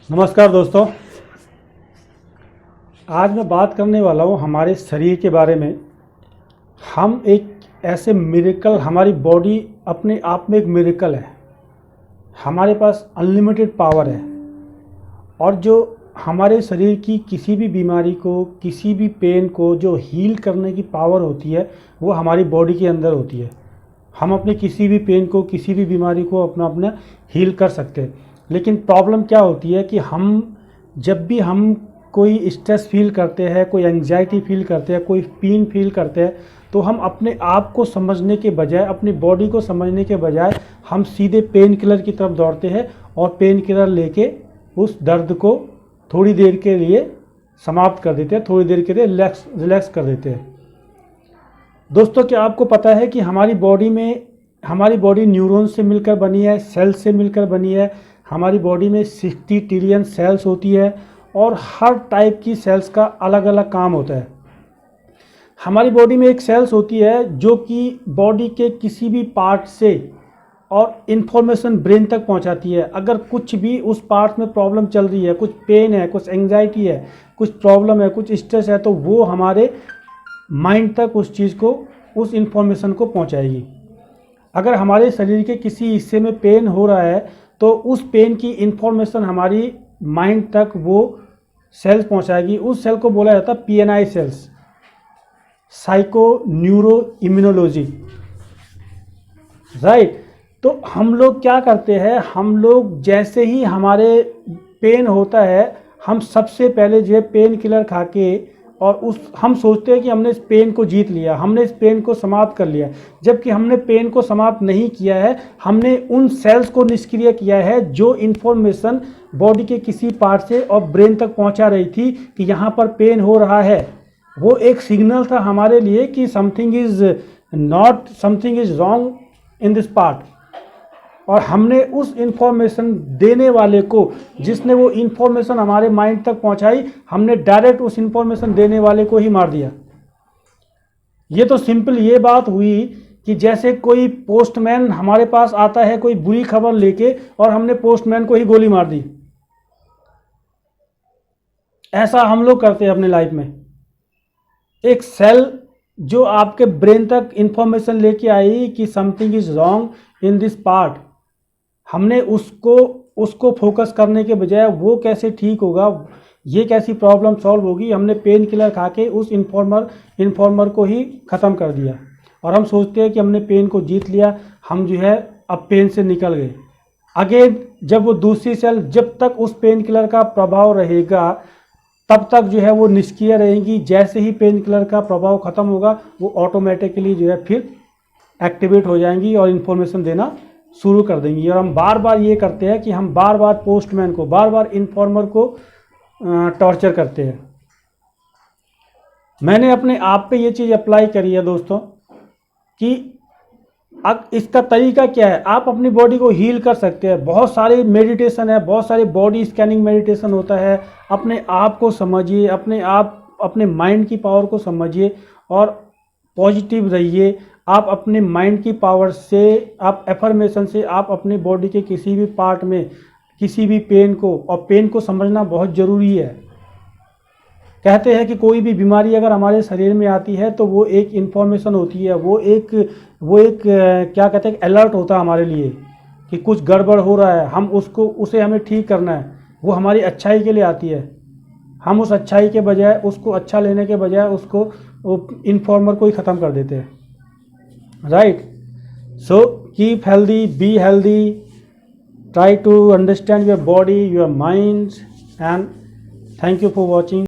नमस्कार दोस्तों, आज मैं बात करने वाला हूँ हमारे शरीर के बारे में। हम एक ऐसे मिरेकल, हमारी बॉडी अपने आप में एक मिरेकल है। हमारे पास अनलिमिटेड पावर है और जो हमारे शरीर की किसी भी बीमारी को, किसी भी पेन को जो हील करने की पावर होती है वो हमारी बॉडी के अंदर होती है। हम अपने किसी भी पेन को, किसी भी बीमारी को अपना हील कर सकते हैं। लेकिन प्रॉब्लम क्या होती है कि जब भी हम कोई स्ट्रेस फील करते हैं, कोई एंग्जाइटी फील करते हैं, कोई पेन फील करते हैं, तो हम अपने आप को समझने के बजाय, अपनी बॉडी को समझने के बजाय हम सीधे पेन किलर की तरफ दौड़ते हैं और पेन किलर लेके उस दर्द को थोड़ी देर के लिए समाप्त कर देते हैं, थोड़ी देर के लिए रिलैक्स कर देते हैं। दोस्तों, क्या आपको पता है कि हमारी बॉडी न्यूरॉन से मिलकर बनी है, सेल से मिलकर बनी है। हमारी बॉडी में 60 ट्रिलियन सेल्स होती है और हर टाइप की सेल्स का अलग अलग काम होता है। हमारी बॉडी में एक सेल्स होती है जो कि बॉडी के किसी भी पार्ट से और इन्फॉर्मेशन ब्रेन तक पहुंचाती है। अगर कुछ भी उस पार्ट में प्रॉब्लम चल रही है, कुछ पेन है, कुछ एंग्जाइटी है, कुछ प्रॉब्लम है, कुछ स्ट्रेस है, तो वो हमारे माइंड तक उस चीज़ को, उस इन्फॉर्मेशन को पहुंचाएगी। अगर हमारे शरीर के किसी हिस्से में पेन हो रहा है तो उस पेन की इन्फॉर्मेशन हमारी माइंड तक वो सेल्स पहुंचाएगी। उस सेल को बोला जाता है PNI cells, psycho neuro immunology, right. तो हम लोग क्या करते हैं, हम लोग जैसे ही हमारे पेन होता है, हम सबसे पहले जो है पेन किलर खा के और हम सोचते हैं कि हमने इस पेन को जीत लिया, हमने इस पेन को समाप्त कर लिया। जबकि हमने पेन को समाप्त नहीं किया है, हमने उन सेल्स को निष्क्रिय किया है जो इन्फॉर्मेशन बॉडी के किसी पार्ट से और ब्रेन तक पहुंचा रही थी कि यहाँ पर पेन हो रहा है। वो एक सिग्नल था हमारे लिए कि something is wrong in this part. और हमने उस इन्फॉर्मेशन देने वाले को, जिसने वो इन्फॉर्मेशन हमारे माइंड तक पहुंचाई, हमने डायरेक्ट उस इन्फॉर्मेशन देने वाले को ही मार दिया। ये तो सिंपल ये बात हुई कि जैसे कोई पोस्टमैन हमारे पास आता है कोई बुरी खबर लेके और हमने पोस्टमैन को ही गोली मार दी। ऐसा हम लोग करते हैं अपने लाइफ में। एक सेल जो आपके ब्रेन तक इन्फॉर्मेशन लेके आई कि something is wrong in this part, हमने उसको फोकस करने के बजाय वो कैसे ठीक होगा, ये कैसी प्रॉब्लम सॉल्व होगी, हमने पेन किलर खा के उस इन्फॉर्मर को ही ख़त्म कर दिया। और हम सोचते हैं कि हमने पेन को जीत लिया, हम जो है अब पेन से निकल गए। अगेन जब वो दूसरी सेल, जब तक उस पेन किलर का प्रभाव रहेगा तब तक जो है वो निष्क्रिय रहेंगी। जैसे ही पेन किलर का प्रभाव ख़त्म होगा वो ऑटोमेटिकली जो है फिर एक्टिवेट हो जाएंगी और इन्फॉर्मेशन देना शुरू कर देंगी। और हम बार बार ये करते हैं कि हम बार बार पोस्टमैन को, बार बार इन्फॉर्मर को टॉर्चर करते हैं। मैंने अपने आप पे ये चीज़ अप्लाई करी है दोस्तों कि अब इसका तरीका क्या है। आप अपनी बॉडी को हील कर सकते हैं। बहुत सारे मेडिटेशन है, बहुत सारे बॉडी स्कैनिंग मेडिटेशन होता है। अपने आप को समझिए, अपने माइंड की पावर को समझिए और पॉजिटिव रहिए। आप अपने माइंड की पावर से, आप एफर्मेशन से, आप अपनी बॉडी के किसी भी पार्ट में किसी भी पेन को, और पेन को समझना बहुत ज़रूरी है। कहते हैं कि कोई भी बीमारी अगर हमारे शरीर में आती है तो वो एक इन्फॉर्मेशन होती है, वो एक क्या कहते हैं, अलर्ट होता है हमारे लिए कि कुछ गड़बड़ हो रहा है, उसे हमें ठीक करना है। वो हमारी अच्छाई के लिए आती है। हम उस अच्छाई के बजाय, उसको अच्छा लेने के बजाय उसको इन्फॉर्मर को ही ख़त्म कर देते हैं, right. So keep healthy, be healthy, try to understand your body, your mind, and thank you for watching.